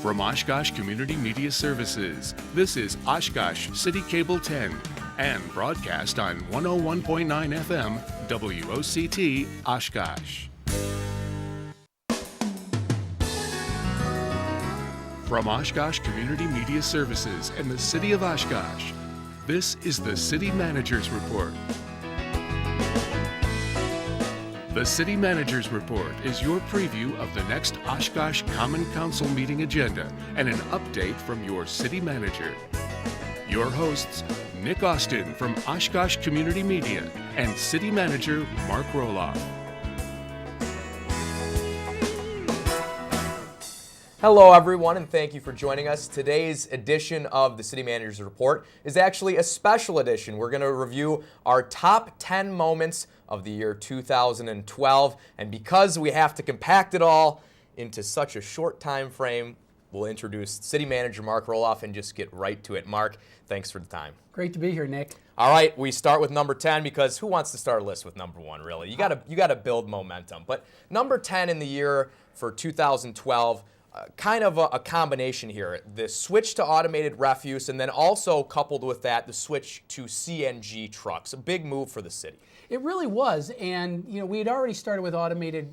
From Oshkosh Community Media Services, this is Oshkosh City Cable 10 and broadcast on 101.9 FM WOCT Oshkosh. From Oshkosh Community Media Services and the City of Oshkosh, this is the City Manager's Report. The City Manager's Report is your preview of the next Oshkosh Common Council meeting agenda and an update from your City Manager. Your hosts, Nick Austin from Oshkosh Community Media and City Manager Mark Roloff. Hello everyone, and thank you for joining us. Today's edition of the City Manager's Report is actually a special edition. We're going to review our top 10 moments of the year 2012, and because we have to compact it all into such a short time frame, we'll introduce City Manager Mark Roloff and just get right to it. Mark, thanks for the time. Great to be here, Nick. All right, we start with number 10 because who wants to start a list with number 1, really? You got to build momentum. But number 10 in the year for 2012, kind of a combination here. The switch to automated refuse, and then also coupled with that, the switch to CNG trucks. A big move for the city. It really was, and we had already started with automated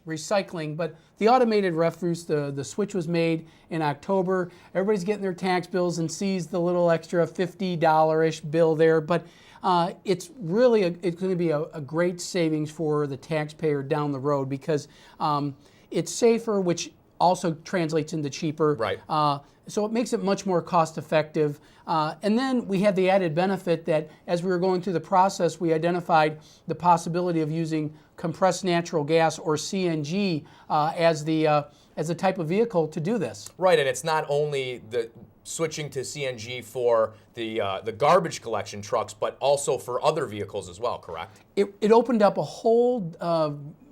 recycling, but the automated refuse, the switch was made in October. Everybody's getting their tax bills and sees the little extra $50-ish bill there, but it's going to be a great savings for the taxpayer down the road because it's safer, which also translates into cheaper. Right. So it makes it much more cost effective. And then we had the added benefit that as we were going through the process, we identified the possibility of using compressed natural gas or CNG as the type of vehicle to do this. Right, and it's not only the switching to CNG for the garbage collection trucks, but also for other vehicles as well, correct? It opened up a whole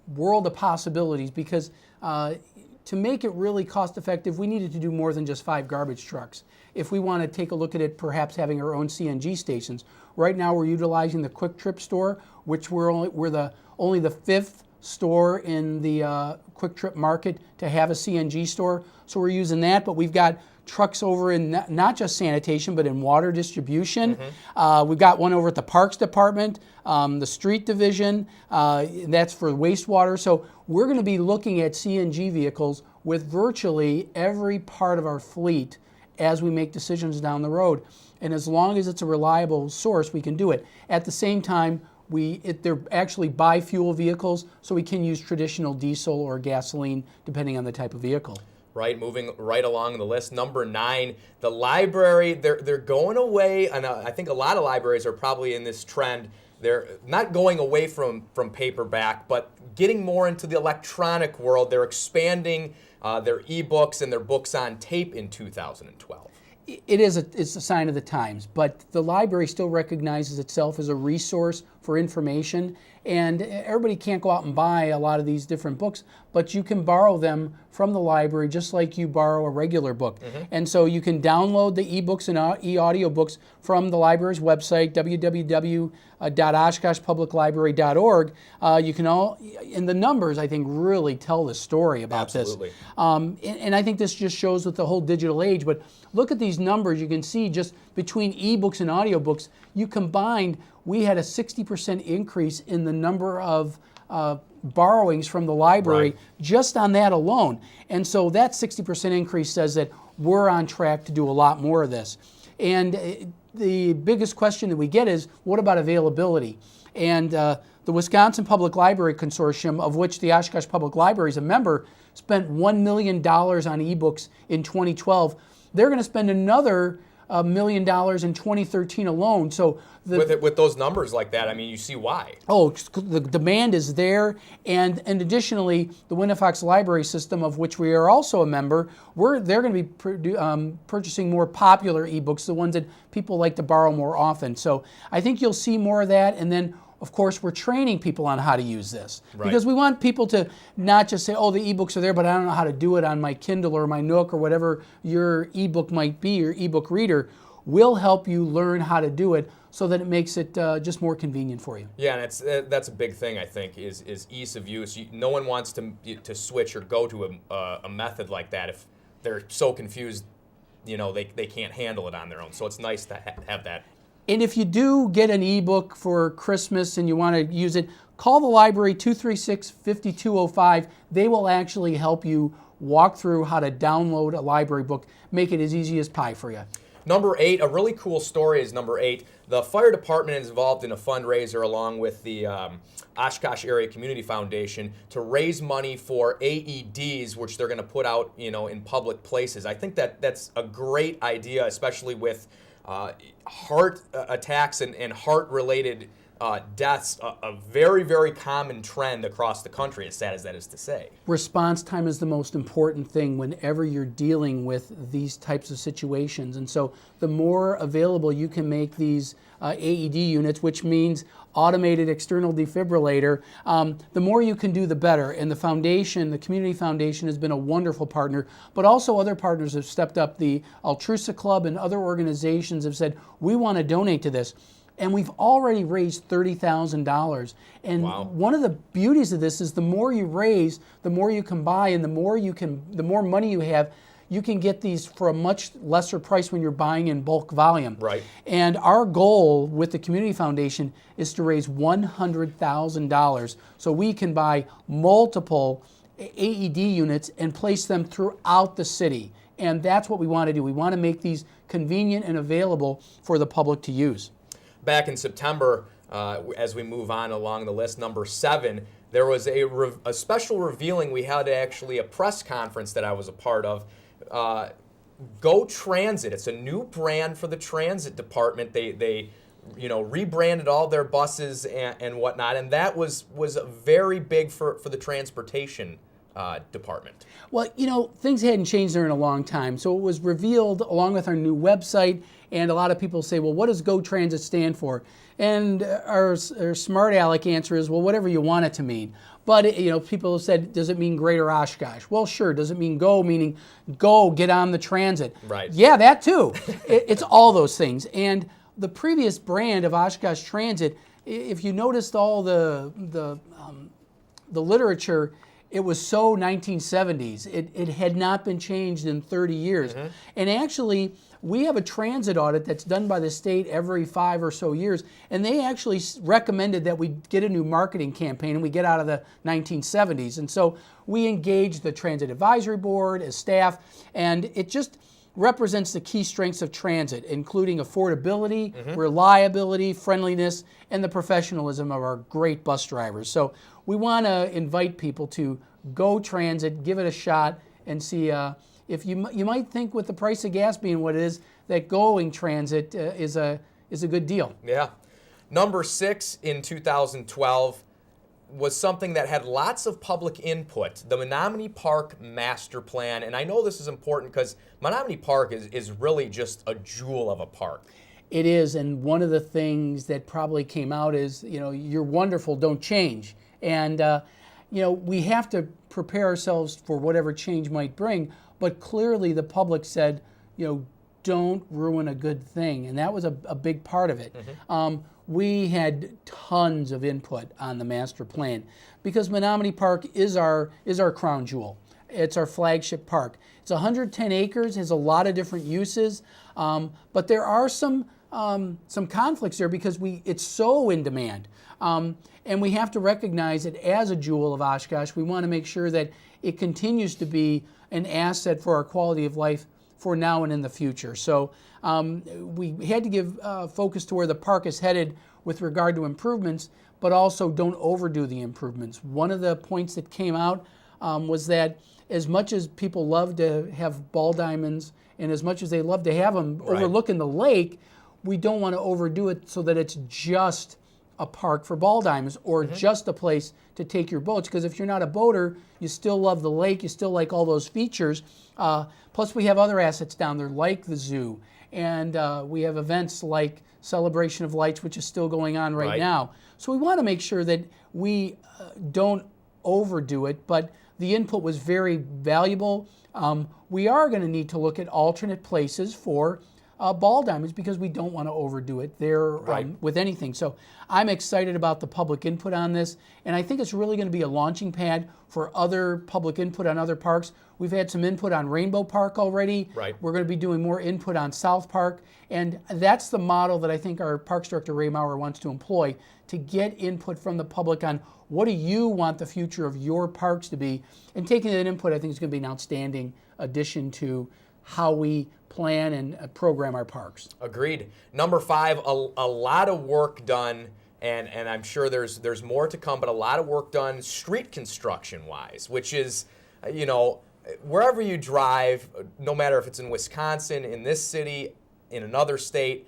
world of possibilities because to make it really cost effective, we needed to do more than just 5 garbage trucks. If we want to take a look at it, perhaps having our own CNG stations. Right now we're utilizing the Quick Trip store, which we're only the 5th store in the Quick Trip market to have a CNG store. So we're using that, but we've got trucks over in not just sanitation, but in water distribution. Mm-hmm. We've got one over at the Parks Department, the street division, that's for wastewater. So we're going to be looking at CNG vehicles with virtually every part of our fleet as we make decisions down the road. And as long as it's a reliable source, we can do it. At the same time, they're actually biofuel vehicles, so we can use traditional diesel or gasoline depending on the type of vehicle. Right, moving right along the list. Number 9, the library, they're going away, and I think a lot of libraries are probably in this trend. They're not going away from paperback, but getting more into the electronic world. They're expanding their ebooks and their books on tape in 2012. It's a sign of the times, but the library still recognizes itself as a resource for information, and everybody can't go out and buy a lot of these different books, but you can borrow them from the library just like you borrow a regular book. Mm-hmm. And so you can download the ebooks and e-audiobooks from the library's website, www.oshkoshpubliclibrary.org. You can and the numbers, I think, really tell the story about Absolutely. this. And I think this just shows with the whole digital age, but look at these numbers. You can see just between ebooks and audiobooks, you combined, we had a 60% increase in the number of borrowings from the library just on that alone. And so that 60% increase says that we're on track to do a lot more of this. And the biggest question that we get is, what about availability? And the Wisconsin Public Library Consortium, of which the Oshkosh Public Library is a member, spent $1 million on ebooks in 2012. They're going to spend another $1 million in 2013 alone. So with those numbers like that, I mean, you see why. Oh, the demand is there, and additionally, the Winnifox Library System, of which we are also a member, they're going to be purchasing more popular ebooks, the ones that people like to borrow more often. So I think you'll see more of that, and then of course, we're training people on how to use this. Right. Because we want people to not just say, oh, the ebooks are there, but I don't know how to do it on my Kindle or my Nook or whatever your ebook might be, your ebook reader. We'll help you learn how to do it so that it makes it just more convenient for you. Yeah, and that's a big thing, I think, is ease of use. No one wants to switch or go to a method like that if they're so confused, they can't handle it on their own. So it's nice to have that. And if you do get an ebook for Christmas and you want to use it, call the library 236-5205. They will actually help you walk through how to download a library book, make it as easy as pie for you. Number 8, a really cool story is number 8. The fire department is involved in a fundraiser along with the Oshkosh Area Community Foundation to raise money for AEDs, which they're going to put out, in public places. I think that's a great idea, especially with heart attacks and heart-related deaths, a very, very common trend across the country, as sad as that is to say. Response time is the most important thing whenever you're dealing with these types of situations. And so the more available you can make these AED units, which means automated external defibrillator, the more you can do, the better. And the foundation, the Community Foundation, has been a wonderful partner, but also other partners have stepped up. The Altrusa Club and other organizations have said, we want to donate to this. And we've already raised $30,000. And wow. One of the beauties of this is the more you raise, the more you can buy, and the more money you have, you can get these for a much lesser price when you're buying in bulk volume. Right. And our goal with the Community Foundation is to raise $100,000 so we can buy multiple AED units and place them throughout the city. And that's what we want to do. We want to make these convenient and available for the public to use. Back in September, as we move on along the list, number 7, there was a special revealing. We had actually a press conference that I was a part of. Go Transit. It's a new brand for the transit department. They rebranded all their buses and whatnot, and that was very big for the transportation department. Well, things hadn't changed there in a long time, so it was revealed along with our new website. And a lot of people say, well, what does Go Transit stand for? And our smart aleck answer is, well, whatever you want it to mean. But people have said, does it mean Greater Oshkosh? Well, sure. Does it mean go, meaning go, get on the transit? Right. Yeah, that too. It's all those things. And the previous brand of Oshkosh Transit, if you noticed all the literature, it was so 1970s. It had not been changed in 30 years. Mm-hmm. And actually, we have a transit audit that's done by the state every 5 or so years, and they actually recommended that we get a new marketing campaign and we get out of the 1970s. And so we engaged the Transit Advisory Board as staff, and it just represents the key strengths of transit, including affordability, mm-hmm. reliability, friendliness, and the professionalism of our great bus drivers. So we want to invite people to Go Transit, give it a shot, and see if you might think with the price of gas being what it is, that going transit is a good deal. Yeah. Number 6 in 2012 was something that had lots of public input, the Menominee Park Master Plan. And I know this is important because Menominee Park is really just a jewel of a park. It is, and one of the things that probably came out is, you're wonderful, don't change. And, we have to prepare ourselves for whatever change might bring, but clearly the public said, don't ruin a good thing, and that was a big part of it. Mm-hmm. We had tons of input on the master plan because Menominee Park is our crown jewel. It's our flagship park. It's 110 acres, has a lot of different uses, but there are some conflicts there because it's so in demand. And we have to recognize it as a jewel of Oshkosh. We want to make sure that it continues to be an asset for our quality of life for now and in the future. So we had to give focus to where the park is headed with regard to improvements, but also don't overdo the improvements. One of the points that came out was that as much as people love to have ball diamonds and as much as they love to have them right. overlooking the lake, we don't want to overdo it so that it's just a park for ball diamonds or mm-hmm. just a place to take your boats. Because if you're not a boater, you still love the lake, you still like all those features. Plus we have other assets down there like the zoo. And we have events like Celebration of Lights, which is still going on right now. So we want to make sure that we don't overdo it, but the input was very valuable. We are going to need to look at alternate places for ball diamonds because we don't want to overdo it there with anything. So I'm excited about the public input on this, and I think it's really going to be a launching pad for other public input on other parks. We've had some input on Rainbow Park already. Right. We're going to be doing more input on South Park, and that's the model that I think our Parks Director Ray Maurer wants to employ, to get input from the public on what do you want the future of your parks to be, and taking that input I think is going to be an outstanding addition to how we plan and program our parks. Agreed. Number 5, a lot of work done, and I'm sure there's more to come, but a lot of work done street construction wise, which is, wherever you drive, no matter if it's in Wisconsin, in this city, in another state,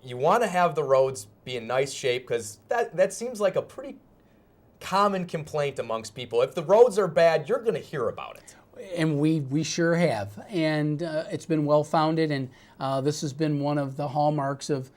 you want to have the roads be in nice shape, because that seems like a pretty common complaint amongst people. If the roads are bad, you're going to hear about it. And we sure have, and it's been well founded, and this has been one of the hallmarks of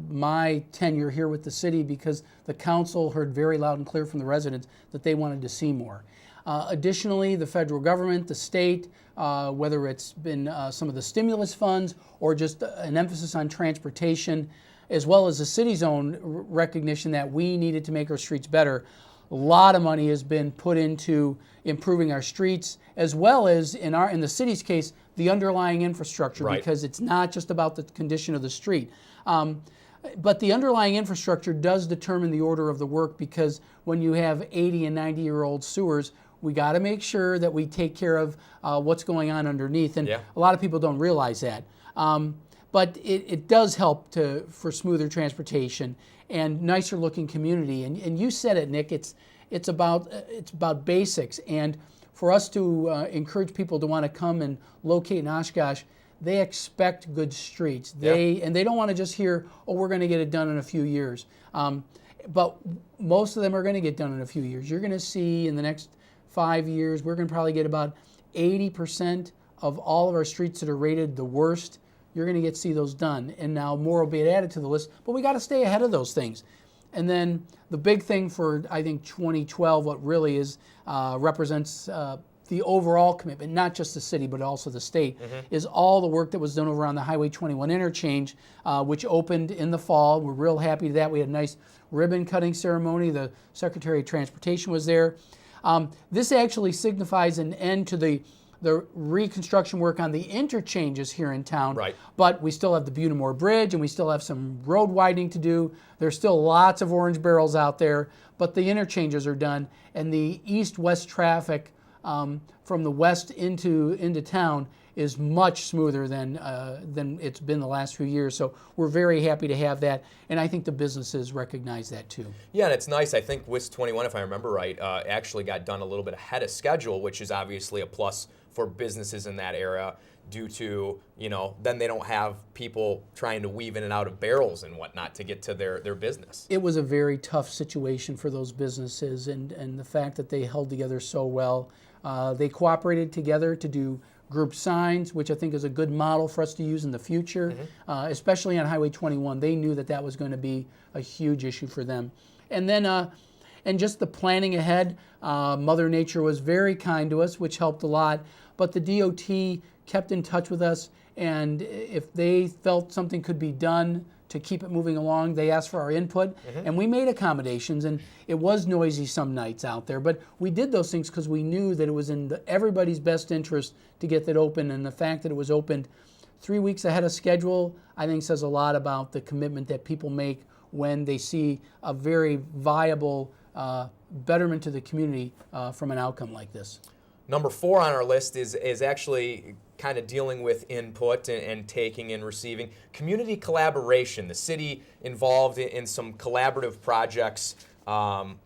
my tenure here with the city, because the council heard very loud and clear from the residents that they wanted to see more. Additionally, the federal government, the state, whether it's been some of the stimulus funds or just an emphasis on transportation, as well as the city's own recognition that we needed to make our streets better. A lot of money has been put into improving our streets, as well as in the city's case, the underlying infrastructure, because it's not just about the condition of the street. But the underlying infrastructure does determine the order of the work, because when you have 80 and 90-year-old sewers, we got to make sure that we take care of what's going on underneath, and a lot of people don't realize that. But it does help for smoother transportation and nicer looking community. And you said it, Nick. It's about basics. And for us to encourage people to want to come and locate in Oshkosh, they expect good streets. They don't want to just hear, oh, we're going to get it done in a few years. But most of them are going to get done in a few years. You're going to see in the next 5 years, we're going to probably get about 80% of all of our streets that are rated the worst. You're going to see those done, and now more will be added to the list, but we got to stay ahead of those things. And then the big thing for, I think, 2012, what really is represents the overall commitment, not just the city, but also the state, is all the work that was done over on the Highway 21 interchange, which opened in the fall. We're real happy with that. We had a nice ribbon cutting ceremony. The Secretary of Transportation was there. This actually signifies an end to the reconstruction work on the interchanges here in town. But we still have the Butamore Bridge, and we still have some road widening to do. There's still lots of orange barrels out there, but the interchanges are done, and the east-west traffic from the west into town is much smoother than it's been the last few years. So we're very happy to have that, and I think the businesses recognize that too. Yeah, and it's nice. I think WIS 21, if I remember right, actually got done a little bit ahead of schedule, which is obviously a plus for businesses in that area, due to, then they don't have people trying to weave in and out of barrels and whatnot to get to their business. It was a very tough situation for those businesses, and the fact that they held together so well. They cooperated together to do group signs, which I think is a good model for us to use in the future, especially on Highway 21. They knew that was going to be a huge issue for them. And then, and just the planning ahead, Mother Nature was very kind to us, which helped a lot. But the DOT kept in touch with us, and if they felt something could be done to keep it moving along, they asked for our input, and we made accommodations. And it was noisy some nights out there, but we did those things because we knew that it was in everybody's best interest to get that open. And the fact that it was opened 3 weeks ahead of schedule, I think says a lot about the commitment that people make when they see a very viable betterment to the community from an outcome like this. Number 4 on our list is actually kind of dealing with input and taking and receiving. Community collaboration. The city involved in some collaborative projects, from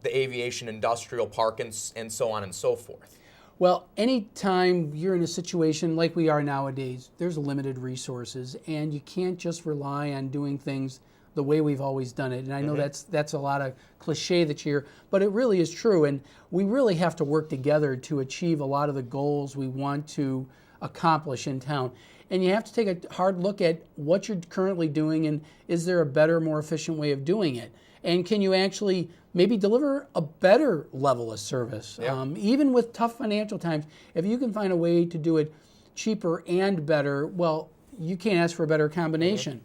the aviation industrial park and so on and so forth. Well, anytime you're in a situation like we are nowadays, there's limited resources, and you can't just rely on doing things the way we've always done it. And I know that's a lot of cliche that you hear, but it really is true. And we really have to work together to achieve a lot of the goals we want to accomplish in town. And you have to take a hard look at what you're currently doing, and is there a better, more efficient way of doing it? And can you actually maybe deliver a better level of service? Even with tough financial times, if you can find a way to do it cheaper and better, well, you can't ask for a better combination.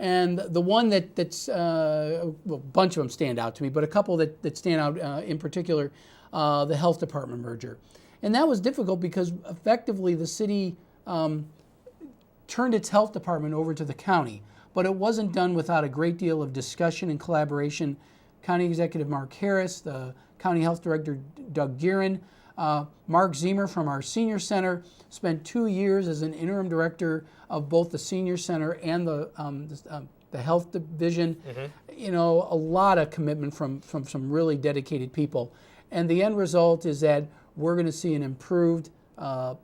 And the one that's well, a bunch of them stand out to me, but a couple that stand out in particular, the health department merger. And that was difficult because effectively the city turned its health department over to the county, but it wasn't done without a great deal of discussion and collaboration. County Executive Mark Harris, the County Health Director Doug Guerin, Mark Zemer from our Senior Center spent 2 years as an interim director of both the Senior Center and the Health Division. You know, a lot of commitment from some really dedicated people. And the end result is that we're going to see an improved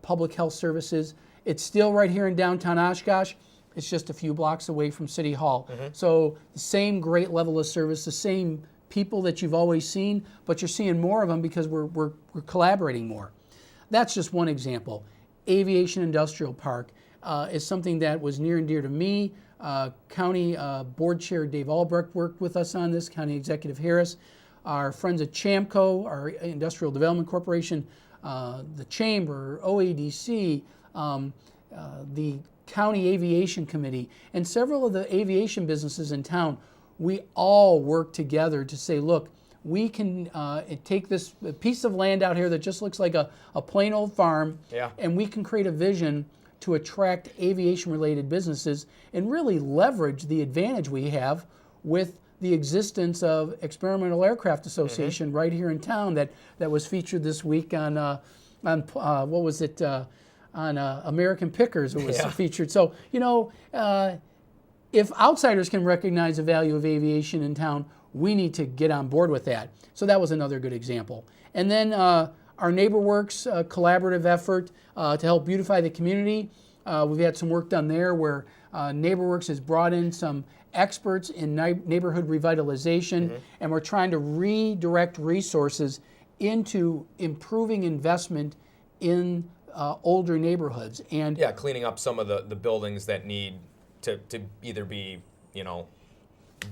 public health services. It's still right here in downtown Oshkosh. It's just a few blocks away from City Hall. So the same great level of service, the same people that you've always seen, but you're seeing more of them because we're collaborating more. That's just one example. Aviation Industrial Park is something that was near and dear to me. County Board Chair Dave Albrecht worked with us on this, County Executive Harris. Our friends at CHAMCO, our Industrial Development Corporation, the Chamber, OADC, the County Aviation Committee, and several of the aviation businesses in town, we all work together to say, look, we can take this piece of land out here that just looks like a plain old farm, and we can create a vision to attract aviation-related businesses and really leverage the advantage we have with the existence of Experimental Aircraft Association right here in town that was featured this week on what was it, on American Pickers. It was featured. So, you know, if outsiders can recognize the value of aviation in town, we need to get on board with that. So that was another good example. And then our NeighborWorks collaborative effort to help beautify the community. We've had some work done there where NeighborWorks has brought in some experts in neighborhood revitalization, and we're trying to redirect resources into improving investment in older neighborhoods. And cleaning up some of the buildings that need to either be, you know,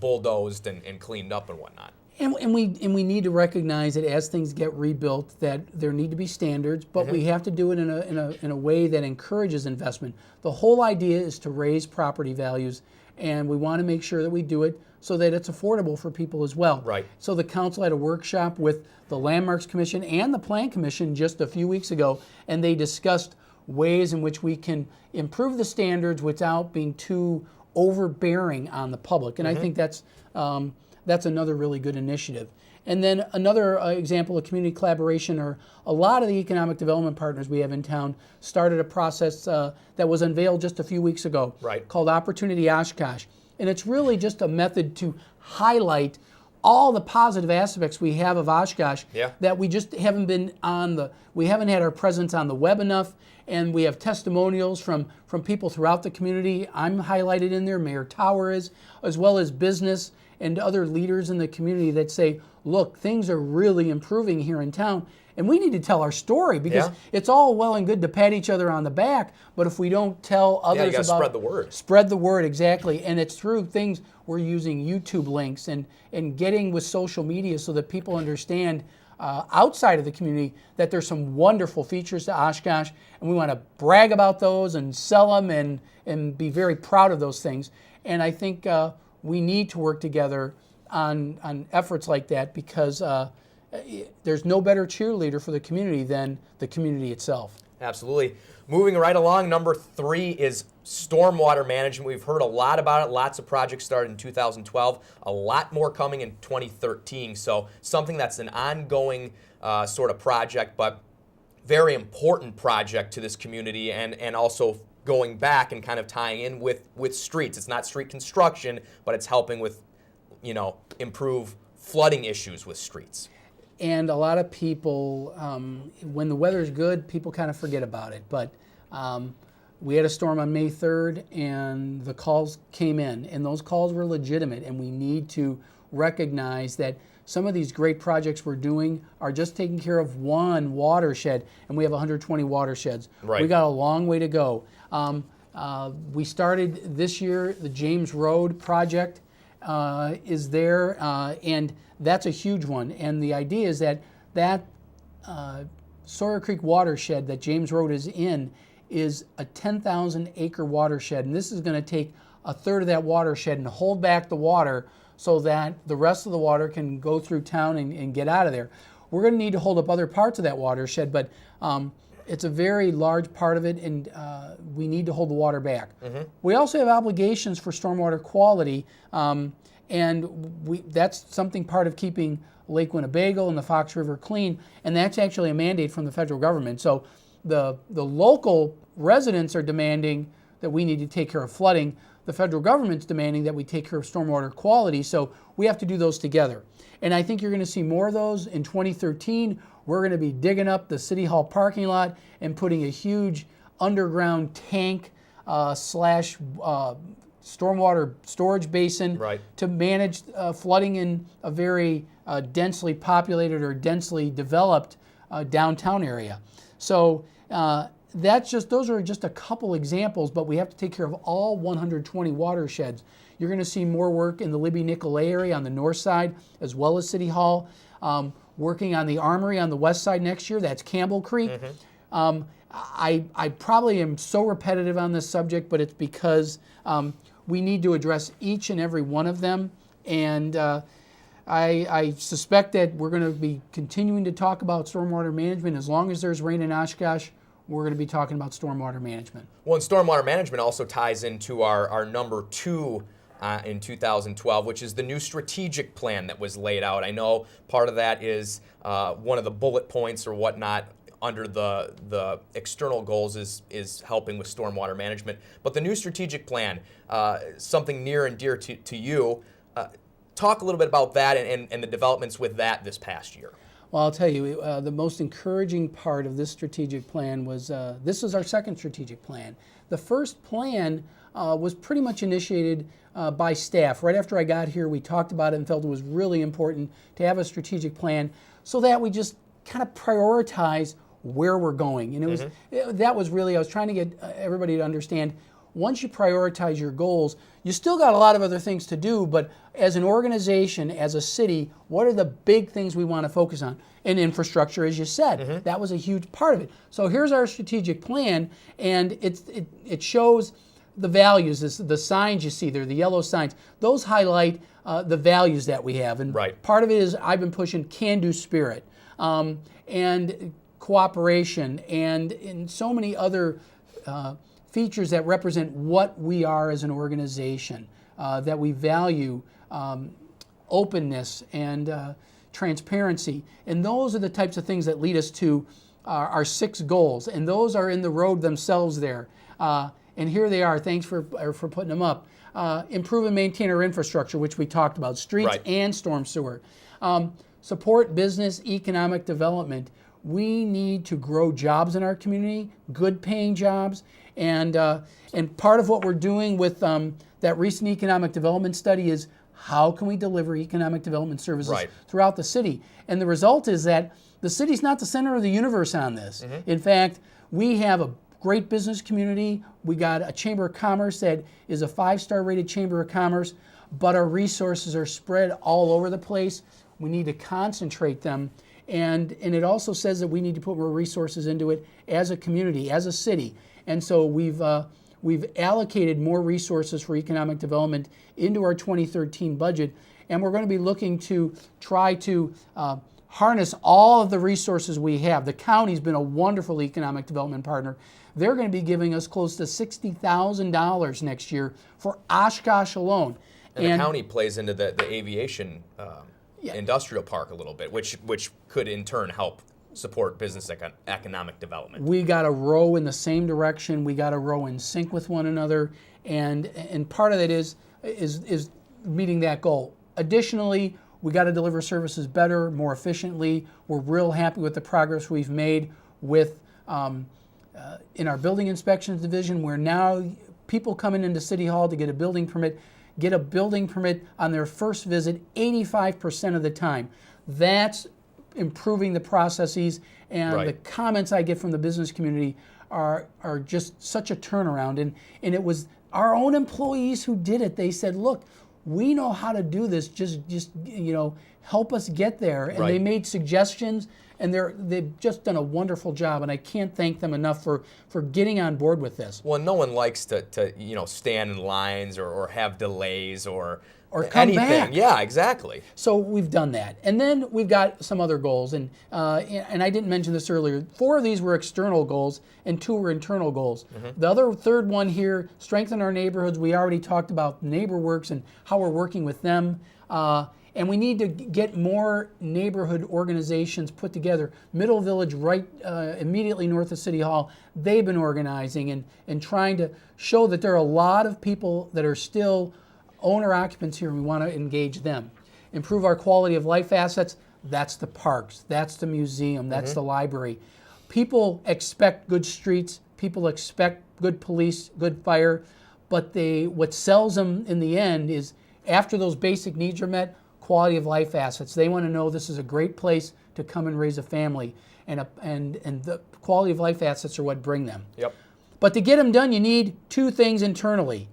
bulldozed and cleaned up and whatnot. And we need to recognize that as things get rebuilt, that there need to be standards, but we have to do it in a way that encourages investment. The whole idea is to raise property values, and we want to make sure that we do it so that it's affordable for people as well. Right. So the council had a workshop with the Landmarks Commission and the Plan Commission just a few weeks ago, and they discussed ways in which we can improve the standards without being too overbearing on the public. And I think that's another really good initiative. And then another example of community collaboration are a lot of the economic development partners we have in town started a process that was unveiled just a few weeks ago called Opportunity Oshkosh. And it's really just a method to highlight all the positive aspects we have of Oshkosh that we just haven't been we haven't had our presence on the web enough, and we have testimonials from people throughout the community. I'm highlighted in there, Mayor Tower is, as well as business and other leaders in the community that say, look, things are really improving here in town, and we need to tell our story because it's all well and good to pat each other on the back, but if we don't tell others you gotta about spread the word. Spread the word, exactly. And it's through things we're using YouTube links and getting with social media so that people understand outside of the community that there's some wonderful features to Oshkosh, and we want to brag about those and sell them and be very proud of those things. And I think we need to work together on efforts like that because there's no better cheerleader for the community than the community itself. Absolutely. Moving right along, number 3 is stormwater management. We've heard a lot about it. Lots of projects started in 2012. A lot more coming in 2013. So something that's an ongoing sort of project, but very important project to this community, and also going back and kind of tying in with streets. It's not street construction, but it's helping with, you know, improve flooding issues with streets. And a lot of people, when the weather's good, people kind of forget about it. But we had a storm on May 3rd, and the calls came in, and those calls were legitimate. And we need to recognize that some of these great projects we're doing are just taking care of one watershed, and we have 120 watersheds. Right. We got a long way to go. We started this year, the James Road project is there, and that's a huge one. And the idea is that Sawyer Creek watershed that James Road is in is a 10,000 acre watershed, and this is going to take a third of that watershed and hold back the water so that the rest of the water can go through town and get out of there. We're going to need to hold up other parts of that watershed, but it's a very large part of it, and we need to hold the water back. We also have obligations for stormwater quality, and that's something part of keeping Lake Winnebago and the Fox River clean, and that's actually a mandate from the federal government. So the local residents are demanding that we need to take care of flooding. The federal government's demanding that we take care of stormwater quality, so we have to do those together. And I think you're going to see more of those. In 2013, we're going to be digging up the City Hall parking lot and putting a huge underground tank slash stormwater storage basin to manage flooding in a very densely populated or densely developed downtown area. So those are just a couple examples, but we have to take care of all 120 watersheds. You're going to see more work in the Libby-Nicolet area on the north side, as well as City Hall. Working on the Armory on the west side next year, that's Campbell Creek. I probably am so repetitive on this subject, but it's because we need to address each and every one of them. And I suspect that we're going to be continuing to talk about stormwater management. As long as there's rain in Oshkosh, we're going to be talking about stormwater management. Well, and stormwater management also ties into our number 2 in 2012, which is the new strategic plan that was laid out. I know part of that is one of the bullet points or whatnot under the external goals is helping with stormwater management. But the new strategic plan, something near and dear to you. Talk a little bit about that and the developments with that this past year. Well, I'll tell you, the most encouraging part of this strategic plan was, this is our second strategic plan. The first plan was pretty much initiated by staff. Right after I got here, we talked about it and felt it was really important to have a strategic plan so that we just kind of prioritize where we're going. And that was really, I was trying to get everybody to understand, once you prioritize your goals, you still got a lot of other things to do, but as an organization, as a city, what are the big things we want to focus on? And infrastructure, as you said, that was a huge part of it. So here's our strategic plan, and it shows the values, the signs you see there, the yellow signs. Those highlight the values that we have. And part of it is I've been pushing can-do spirit and cooperation and so many other features that represent what we are as an organization, that we value openness and transparency. And those are the types of things that lead us to our 6 goals. And those are in the road themselves there. And here they are. Thanks for putting them up. Improve and maintain our infrastructure, which we talked about, streets and storm sewer. Support business economic development. We need to grow jobs in our community, good paying jobs. And part of what we're doing with that recent economic development study is how can we deliver economic development services throughout the city? And the result is that the city's not the center of the universe on this. In fact, we have a great business community. We got a Chamber of Commerce that is a 5-star rated Chamber of Commerce, but our resources are spread all over the place. We need to concentrate them. And it also says that we need to put more resources into it as a community, as a city. And so we've allocated more resources for economic development into our 2013 budget, and we're going to be looking to try to harness all of the resources we have. The county's been a wonderful economic development partner. They're going to be giving us close to $60,000 next year for Oshkosh alone. And the county plays into the aviation industrial park a little bit, which could in turn help support business economic development. We got to row in the same direction. We got to row in sync with one another, and part of that is meeting that goal. Additionally, we got to deliver services better, more efficiently. We're real happy with the progress we've made with in our building inspections division, where now people coming into City Hall to get a building permit on their first visit 85% of the time. That's improving the processes, and the comments I get from the business community are just such a turnaround. And it was our own employees who did it. They said, look, we know how to do this, just help us get there. And they made suggestions, and they've just done a wonderful job, and I can't thank them enough for getting on board with this. Well, no one likes to stand in lines or have delays or come anything. back. Yeah, exactly. So we've done that. And then we've got some other goals. And I didn't mention this earlier. 4 of these were external goals and 2 were internal goals. The third one here, strengthen our neighborhoods. We already talked about NeighborWorks and how we're working with them. And we need to get more neighborhood organizations put together. Middle Village, right immediately north of City Hall, they've been organizing and trying to show that there are a lot of people that are still owner-occupants here, and we want to engage them. Improve our quality of life assets, that's the parks, that's the museum, that's the library. People expect good streets, people expect good police, good fire, but what sells them in the end is, after those basic needs are met, quality of life assets. They want to know this is a great place to come and raise a family, and the quality of life assets are what bring them. Yep. But to get them done, you need 2 things internally.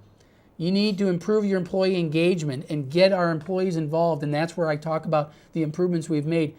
You need to improve your employee engagement and get our employees involved, and that's where I talk about the improvements we've made.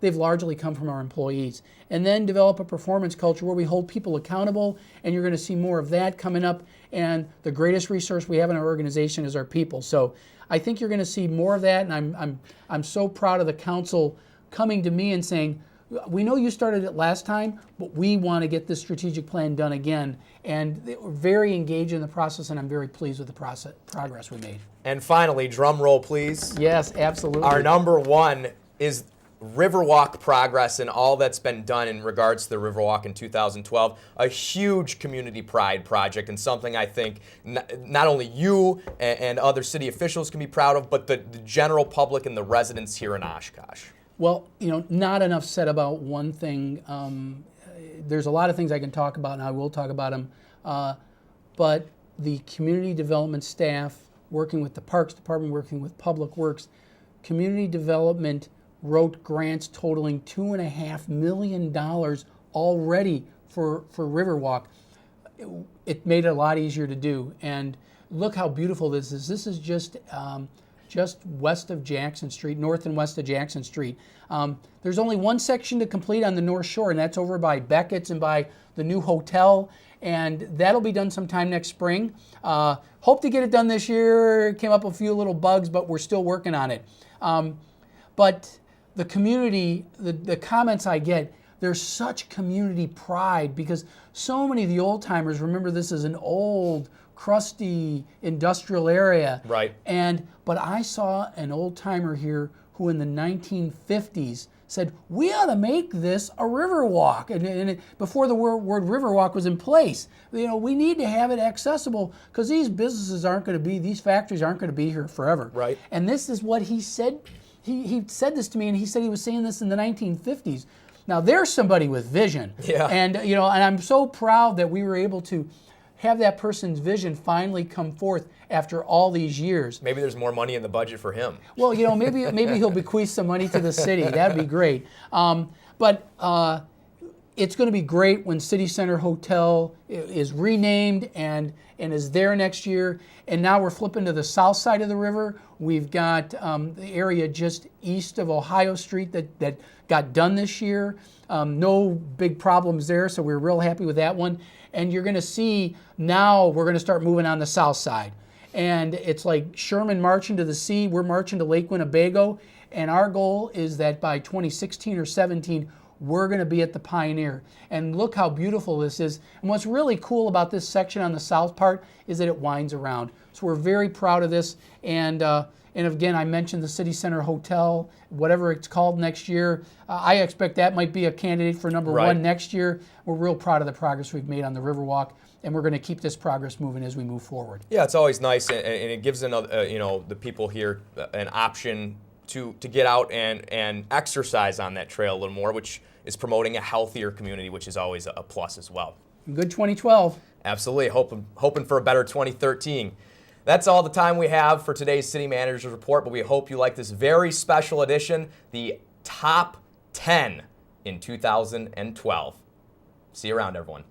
They've largely come from our employees. And then develop a performance culture where we hold people accountable, and you're going to see more of that coming up. And the greatest resource we have in our organization is our people. So I think you're going to see more of that, and I'm so proud of the council coming to me and saying, we know you started it last time, but we want to get this strategic plan done again. And they were very engaged in the process, and I'm very pleased with the progress we made. And finally, drum roll, please. Yes, absolutely. Our number 1 is Riverwalk progress and all that's been done in regards to the Riverwalk in 2012. A huge community pride project, and something I think not only you and other city officials can be proud of, but the general public and the residents here in Oshkosh. Well, not enough said about one thing. There's a lot of things I can talk about, and I will talk about them. But the community development staff, working with the Parks Department, working with Public Works, community development wrote grants totaling $2.5 million already for Riverwalk. It made it a lot easier to do. And look how beautiful this is. This is just west of Jackson Street, north and west of Jackson Street. There's only one section to complete on the North Shore, and that's over by Beckett's and by the new hotel, and that'll be done sometime next spring. Hope to get it done this year. Came up a few little bugs, but we're still working on it. But the community, the comments I get, there's such community pride because so many of the old timers remember this as an old, crusty industrial area. Right. But I saw an old timer here who in the 1950s said, we ought to make this a Riverwalk. And before the word Riverwalk was in place, we need to have it accessible because these businesses aren't going to be, these factories aren't going to be here forever. Right. And this is what he said. He said this to me, and he said he was saying this in the 1950s. Now there's somebody with vision. Yeah. And I'm so proud that we were able to have that person's vision finally come forth after all these years. Maybe there's more money in the budget for him. Well, maybe he'll bequeath some money to the city. That'd be great. But it's going to be great when City Center Hotel is renamed and is there next year. And now we're flipping to the south side of the river. We've got the area just east of Ohio Street that got done this year. No big problems there, so we're real happy with that one. And you're going to see now we're going to start moving on the south side. And it's like Sherman marching to the sea, we're marching to Lake Winnebago. And our goal is that by 2016 or 17, we're going to be at the Pioneer. And look how beautiful this is. And what's really cool about this section on the south part is that it winds around. So we're very proud of this. And again, I mentioned the City Center Hotel, whatever it's called next year. I expect that might be a candidate for number Right. 1 next year. We're real proud of the progress we've made on the Riverwalk, and we're going to keep this progress moving as we move forward. Yeah, it's always nice, and it gives the people here an option to get out and exercise on that trail a little more, which is promoting a healthier community, which is always a plus as well. Good 2012. Absolutely, hoping for a better 2013. That's all the time we have for today's City Manager's Report, but we hope you like this very special edition, the top 10 in 2012. See you around, everyone.